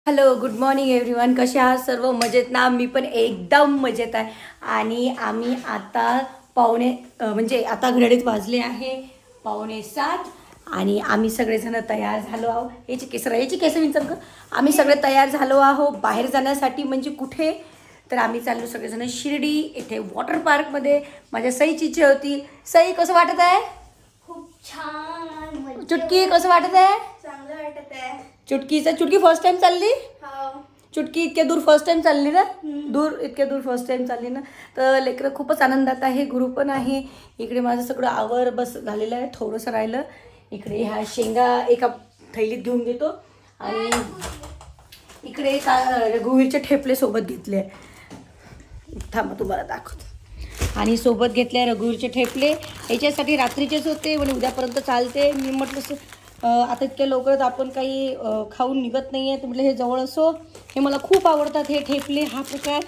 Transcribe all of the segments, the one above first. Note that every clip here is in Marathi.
Hello, good morning everyone. कसे आहात सर्व? मजेत ना? मी पण एकदम मजेत आहे. आणि आम्ही आता आता घड्याळीत वाजले आहे 6:45 आणि आम्ही सगळेजण तयार झालो आहोत. याची केस विचार कर. आम्ही सगळे तयार झालो आहोत बाहेर जाण्यासाठी. म्हणजे कुठे? तर आम्ही चाललो सगळेजण शिर्डी इथे वॉटर पार्कमध्ये. माझ्या सईची इच्छा होती. सई, कसं वाटत आहे? खूप छान. चुटकी, कसं वाटत आहे? चांगलं वाटत आहे. चुटकी फर्स्ट टाइम चालली? हो. चुटकी इतक्या दूर फर्स्ट टाइम चालली ना? इतक्या दूर फर्स्ट टाइम चालली ना? तर लेकरं खूपच आनंदात आहे. गुरु पण आहे. इकडे माझं सगळं आवर बस झालेलं आहे. थोडंसं राहिलं. इकडे ह्या शेंगा एका थैलीत घेऊन घेतो. आणि इकडे रघुवीरचे ठेपले सोबत घेतले. थांबा, तुम्हाला दाखवतो. आणि सोबत घेतले रघुवीरचे ठेपले. याच्यासाठी रात्रीचेच होते म्हणजे उद्यापर्यंत चालते. मी म्हटलं आता इतक्या लवकरच आपण काही खाऊन निघत नाही आहे. तर म्हटलं हे जवळ असो. हे मला खूप आवडतात हे ठेपले. हा प्रकार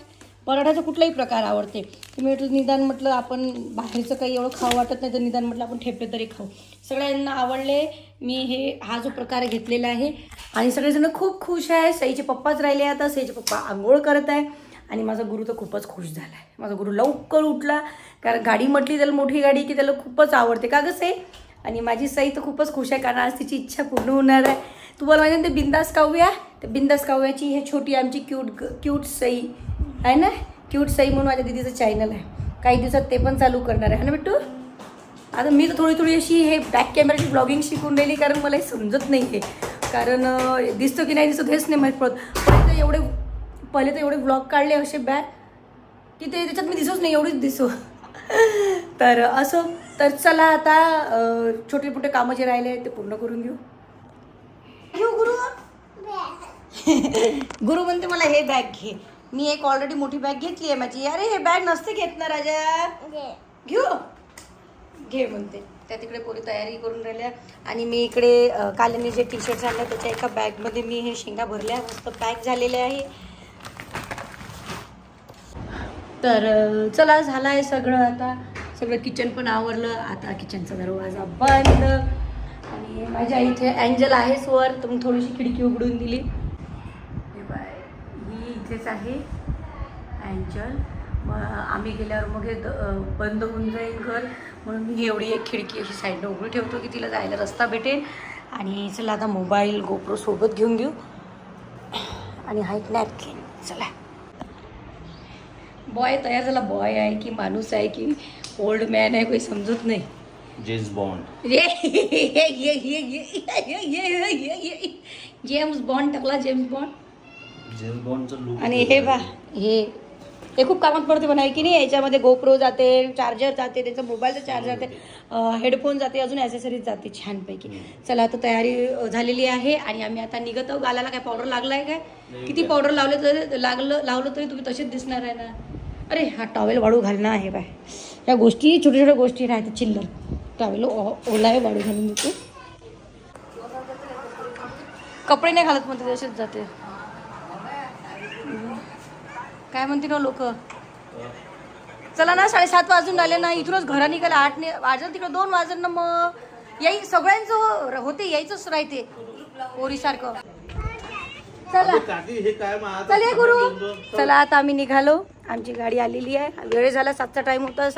पराठाचा कुठलाही प्रकार आवडते. तुम्ही म्हटलं निदान म्हटलं आपण बाहेरचं काही एवढं खाऊ वाटत नाही तर निदान म्हटलं आपण ठेपले तरी खाऊ. सगळ्यांना आवडले. मी हा जो प्रकार घेतलेला आहे. आणि सगळेजण खूप खुश आहे. सईचे पप्पाच राहिले. आता सईचे पप्पा आंघोळ करत आहे. आणि माझा गुरु तर खूपच खुश झाला आहे. माझा गुरु लवकर उठला. कारण गाडी म्हटली त्याला मोठी गाडी की त्याला खूपच आवडते का गं सई? आणि माझी सई तर खूपच खुश आहे कारण आज तिची इच्छा पूर्ण होणार आहे. तुम्हाला माहिती ना ते बिंदास काव्या? तर बिंदास काव्याची हे छोटी आमची क्यूट सई आहे ना. क्यूट सई म्हणून माझ्या दीदीचं चॅनल आहे. काही दिवसात ते पण चालू करणार आहे ना बिट्टू? आता मी तर थोडी अशी हे बॅक कॅमेराची ब्लॉगिंग शिकून राहिली कारण मला हे समजत नाही आहे. कारण दिसतो की नाही दिसतो हेच नाही माहीत पडत. पहिले तर एवढे ब्लॉग काढले असे बॅक की ते त्याच्यात मी दिसूच नाही, एवढीच दिसू. तर असो. तर चला आता छोटे मोठे कामं जे राहिले ते पूर्ण करून घेऊ. गुरु म्हणते मला हे बॅग घे. मी एक ऑलरेडी मोठी बॅग घेतली आहे माझी. अरे हे बॅग नसते घेत ना राजा. घेऊ घे म्हणते. त्या तिकडे पोरी तयारी करून राहिल्या. आणि मी इकडे काल मी जे टी शर्ट्स आणले त्याच्या एका बॅगमध्ये मी हे शेंगा भरल्या. मस्त पॅक झालेले आहे. तर चला, झालं आहे सगळं. आता सगळं किचन पण आवरलं. आता किचनचा दरवाजा बंद. आणि माझ्या इथे एंजल आहेच वर तर मग थोडीशी खिडकी उघडून दिली. हे बाय, ही इथेच आहे एंजल. मग आम्ही गेल्यावर मग हे बंद होऊन जाईल घर. म्हणून मी एवढी एक खिडकी अशी साईडनं उघडी ठेवतो की तिला जायला रस्ता भेटेल. आणि चला आता मोबाईल गोप्रो सोबत घेऊन घेऊ. आणि हा एक नॅपकिन. चला, बॉय तयार झाला. बॉय आहे की माणूस आहे की ओल्ड मॅन आहे काही समजत नाही. James Bond. जेम्स बॉन्ड टाकला. जेम्स बॉन्डचा लुक. आणि हे बा हे खूप कामात पडते पण आहे की नाही. याच्यामध्ये गोप्रो जाते, चार्जर जाते, त्याचा मोबाईलचा चार्जर जाते, हेडफोन जाते, अजून ॲसेसरीज जाते छानपैकी. चला आता तयारी झालेली आहे आणि आम्ही आता निघत आहोत. गालाला काय पावडर लागला आहे काय? किती पावडर लावलं तरी तुम्ही तसेच दिसणार आहे ना. अरे हा टॉवेल वाळू घालणं आहे बाय. या गोष्टी छोट्या गोष्टी राहतात चिल्लर. टॉवेल ओला आहे वाळू घालून देतो. कपडे नाही घालत म्हणते तसेच जाते. काय म्हणते ना लोक. चला ना, 7:30 वाजून राहिले ना. इथूनच घरा निघायला 8 वाजत तिकडे 2 वाजत ना. मग याई सगळ्यांचं होते यायचंच राहते पोरीसारखं. चला चल गुरु. चला आता आम्ही निघालो. आमची गाडी आलेली आहे. वेळ झाला 7चा टाईम होता.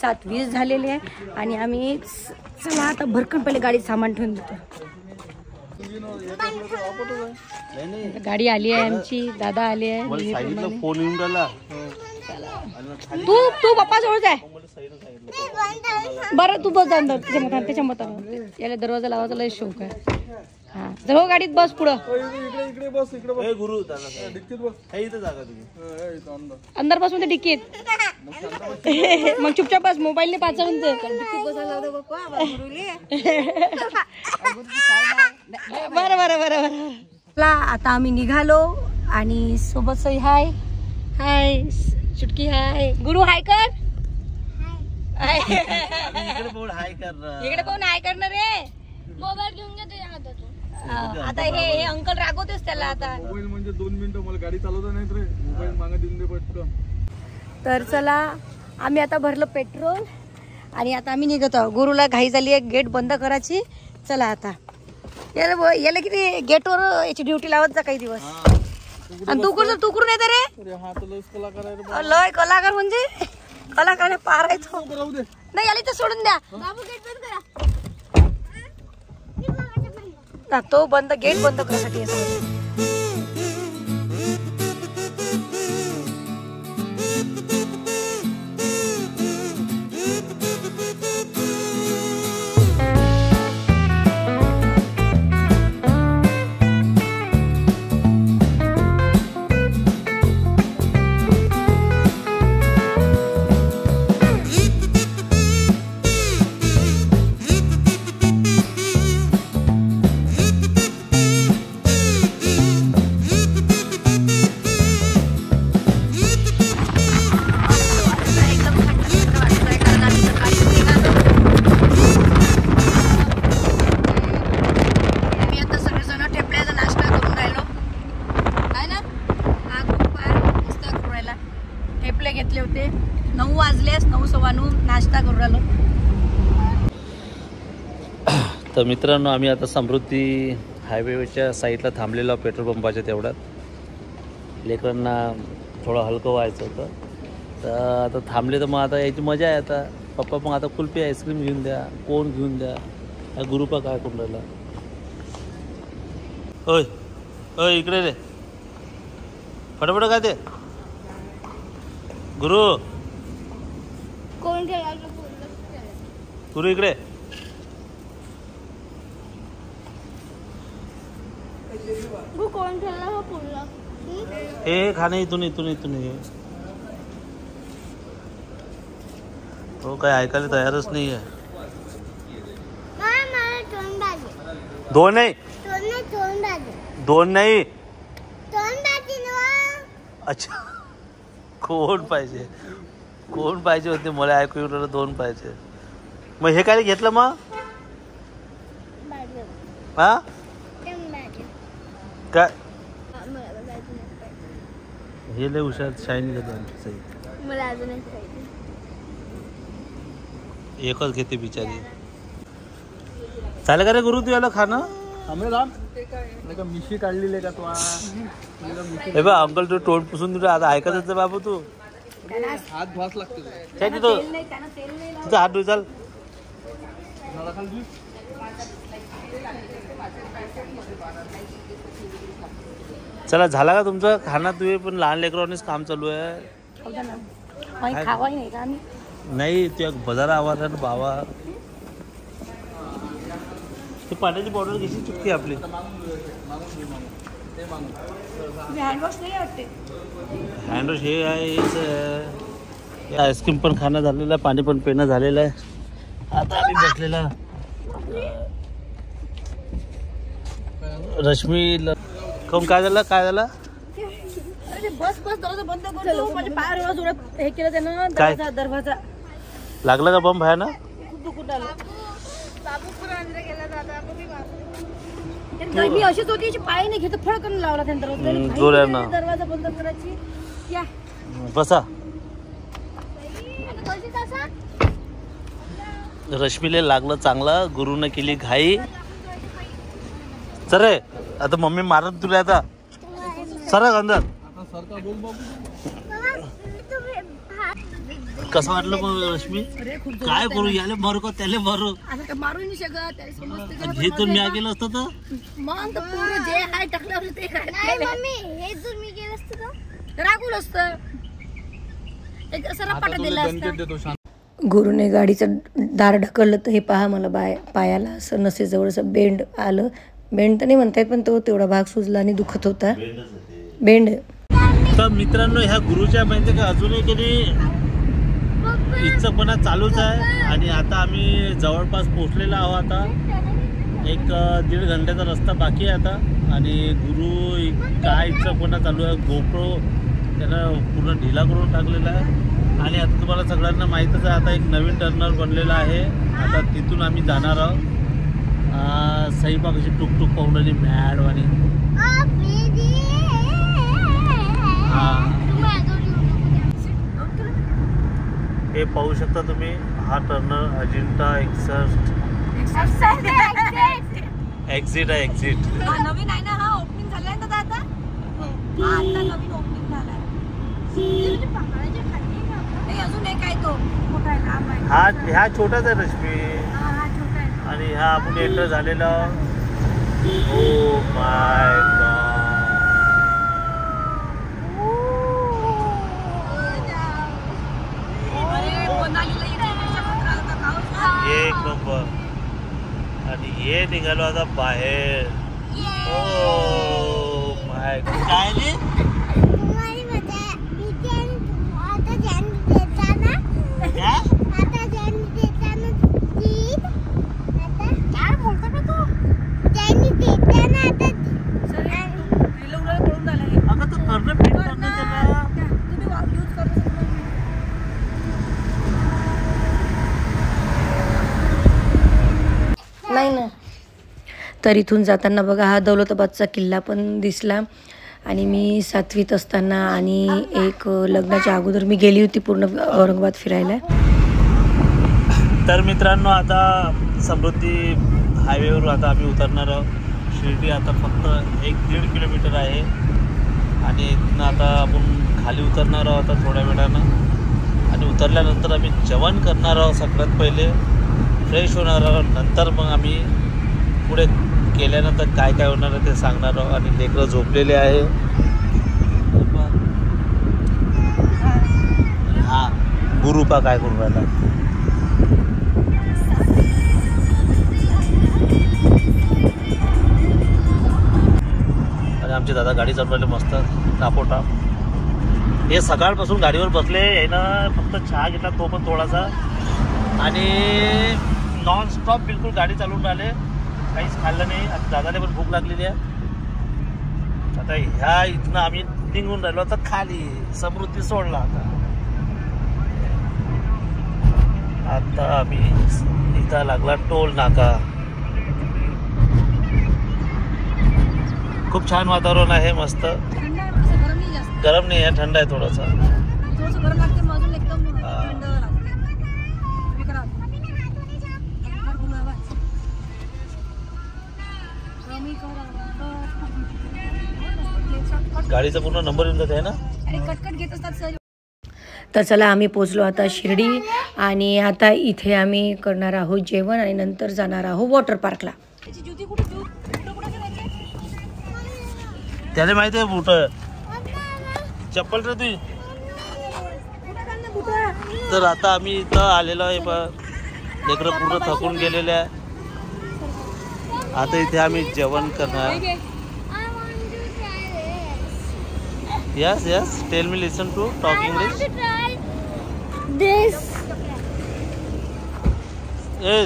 7:20 झालेले आहे. आणि आम्ही चला आता भरकन पहिले गाडीत सामान ठेवून देतो. गाडी आली आहे आमची. दादा आले आहे. तू पप्पा जवळ जाय. बरं तू बस जाऊन त्याच्या मतानं. याला दरवाजा लावायचा लय शौक आहे. हा जवळ गाडीत बस. पुढं अंदर बस म्हणते डिक्कीत. मग चुपचाप बस. मोबाईल ने पाच म्हणते. बरं. आता आम्ही निघालो. आणि सोबत सई हाय. हाय चुटकी. हाय गुरु. हाय कर. इकडे पाहून हाय करणार रे. मोबाईल घेऊन घे हातातून. आता हे अंकल रागवतेच त्याला. आता मोबाईल म्हणजे 2 मिनिटं मला गाडी चालवता नाही रे. मोबाईल मागे देऊन दे पटकन. तर चला आम्ही आता भरलं पेट्रोल. आणि आता आम्ही निघत आहोत. गुरुला घाई झाली आहे गेट बंद करायची. चला आता याला किती गेटवर याची ड्युटी लावत जा काही दिवस. आणि तू कुठून येते रे? अरे हा तर लस कलाकार आहे रे बा. लय कलाकार म्हणजे कलाकार पारायचो राहू दे. नाही आली तर सोडून द्या. बाबू गेट बंद करा. तो बंद गेट बंद करायसाठी असं. घेतले होते 9 वाजलेस 9:15 नाश्ता करून राहिलो. तर मित्रांनो आम्ही आता समृद्धी हायवेच्या साईडला थांबलेलो पेट्रोल पंपाच्या तेवढ्यात. लेकरांना थोडं हलकं व्हायचं होतं तर आता थांबले तर मग आता याची मजा आहे. आता पप्पा मग आता कुल्फी आईस्क्रीम घेऊन द्या, कोण घेऊन द्या. या गुरुपा काय करून राहिला. ओय ओय इकडे रे फटाफट काय ते गुरु कोण खेळायला गुरु इकडे. कोण खेळला हा पुरला हे खाणे इथून इथून इथून ये. तो काय ऐकायला तयारच नाही आहे. दोन नाही दोन नाही. अच्छा कोण पाहिजे होते मला ऐकू येऊ राहिलं 2 पाहिजे. मग हे काय घेतलं मग हा काय हे लय हुशार शाईन घेतो. मला अजून एकच घेते बिचारी. चालेल का रे गुरु तू याला खाणं. आम्ही राम का मिशी काढलेली का तू हे बा अंकल तू तोंड पुसून तुला आता ऐकतच बाबू तू. हात भास लागते काय तिथं तुझा हात धुई चाल. चला झाला का तुमचं खाना. तुम्ही पण लहान लेकरांनीच काम चालू आहे. खावाही नाही का आम्ही. नाही तू एक बाजार आवाज आहे ना बाबा. ते पाण्याची बॉटल कशी चुकते आपली. हँडवॉश नाही वाटते. हँडवॉश हे आहे हेच. आईस्क्रीम पण खाणं झालेलं आहे, पाणी पण पिणं झालेलं आहे. आता आम्ही बसलेला रश्मी कम काय झालं अरे बस दरवाजा बंद करतो. म्हणजे पाय जोरात हे केलं त्यानं. दरवाजा लागला का बम भयानं. गर्मी अशीच होती पाय नाही घेत फळकन लावला त्यानं दरवाजा बंद करायची. या बसा. रश्मीला लागलं चांगलं. गुरुनं केली घाई. सर आता मम्मी मारत तुला. आता सरक अंदर. कसं वाटलं मग रश्मी. काय करू याले मारू का त्याला मारू. मारू नाही शकत. हे तर मी गेलं असतं तर मग पूर्ण जे आहे टाकल्यावर ते रागून असतं. एक सरापाटा दिला असता. गुरुने गाडीचं दार ढकललं तर हे पहा मला पायाला असं नसेजवळचं बेंड आलं. बेंड तर नाही म्हणता येत पण तो तेवढा भाग सुजला आणि दुखत होता. बेंड. तर मित्रांनो ह्या गुरुच्या माहिती का अजूनही कधी इच्छापणा चालूच आहे. आणि आता आम्ही जवळपास पोचलेलो आहोत. आता 1-1.5 घंट्याचा रस्ता बाकी आहे आता. आणि गुरु काय इच्छापणा चालू आहे. गोप्रो त्यानं पूर्ण ढिला करून टाकलेला आहे. आणि आता तुम्हाला सगळ्यांना माहीतच आहे आता एक नवीन टर्नर बनलेला आहे. आता तिथून आम्ही जाणार आहोत. सईबा कशी टुकटुक पाहून आली मॅडवानी. हे पाहू शकता तुम्ही. हा टर्नर अजिंठा एक्झिट आहे. एक्झिट नवीन आहे ना. हा ओपनिंग झालाय ना आता. ह्या छोटाच आहे रश्मी आणि ह्या आपण एंटर झालेला. ओ माय एक नंबर. आणि हे निघालो आता बाहेर. ओ माय काय नाही नाही ना. तर इथून जाताना बघा हा दौलताबादचा किल्ला पण दिसला. आणि मी 7वीत असताना आणि एक लग्नाच्या अगोदर मी गेली होती पूर्ण औरंगाबाद फिरायला. तर मित्रांनो आता समृद्धी हायवेवर आता आम्ही उतरणार आहोत. शिर्डी आता फक्त 1-1.5 किलोमीटर आहे आणि इथनं आता आपण खाली उतरणार आहोत आता थोड्या वेळानं. आणि उतरल्यानंतर आम्ही जेवण करणार आहोत. सगळ्यात पहिले फ्रेश होणार आहोत. नंतर मग आम्ही पुढे केल्यानंतर काय काय होणार आहे ते सांगणार आहोत. आणि लेकरं झोपलेले आहे. हा गुरुपा काय करून राहिला. आणि आमचे दादा गाडी चालवले मस्त टापोटा. हे सकाळपासून गाडीवर बसले. यानं फक्त चहा घेतला तो पण थोडासा. आणि नॉनस्टॉप बिलकुल गाडी चालवून राहिले. काहीच खाल्लं नाही. आता दादाला पण भूक लागलेली आहे. आता ह्या इथनं आम्ही निघून राहिलो आता खाली. समृद्धी सोडला आता आम्ही इथं लागला टोल नाका. खूप छान वातावरण आहे. मस्त गरम नाही आहे. थंड आहे थोडंसं. गाडीचा पूर्ण नंबर येऊन जात आहे ना. तर चला आम्ही पोचलो आता शिर्डी. आणि आता इथे आम्ही करणार आहोत जेवण आणि नंतर जाणार आहोत वॉटर पार्कला. त्याने माहिती आहे बुट चप्पल रे ती. तर आता आम्ही इथं आलेलो आहे. लेकरं पूर्ण थकून गेलेले आहे. आता इथे आम्ही जेवण करणार. Yes, tell me, listen to talk English.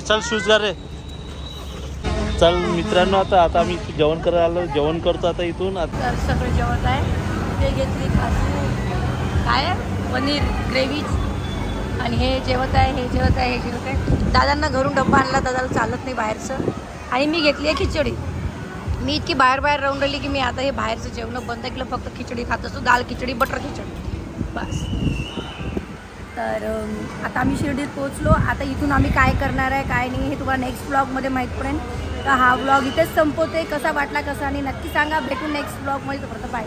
चल शूज घाल रे. चल मित्रांनो आता आम्ही जेवण करायला आलो. जेवण करतो आता इथून. आता सगळं जेवण आहे. ते घेतली काजू काय पनीर ग्रेव्ही. आणि हे जेवत आहे. दादांना घरून डब्बा आणला. दादाला चालत नाही बाहेरचं. आणि मी घेतली आहे खिचडी. मी इतकी बाहेर राहून राहिली की मी आता हे बाहेरचं जेवण बंद केलं. फक्त खिचडी खात असतो. दाल खिचडी बटर खिचडी बस. तर आता आम्ही शिर्डीत पोहोचलो. आता इथून आम्ही काय करणार आहे काय नाही हे तुम्हाला नेक्स्ट ब्लॉगमध्ये माहीत पडेल. तर हा ब्लॉग इथेच संपवते. कसा वाटला कसा आणि नक्की सांगा. भेटू नेक्स्ट ब्लॉगमध्ये. तोपर्यंत बाय.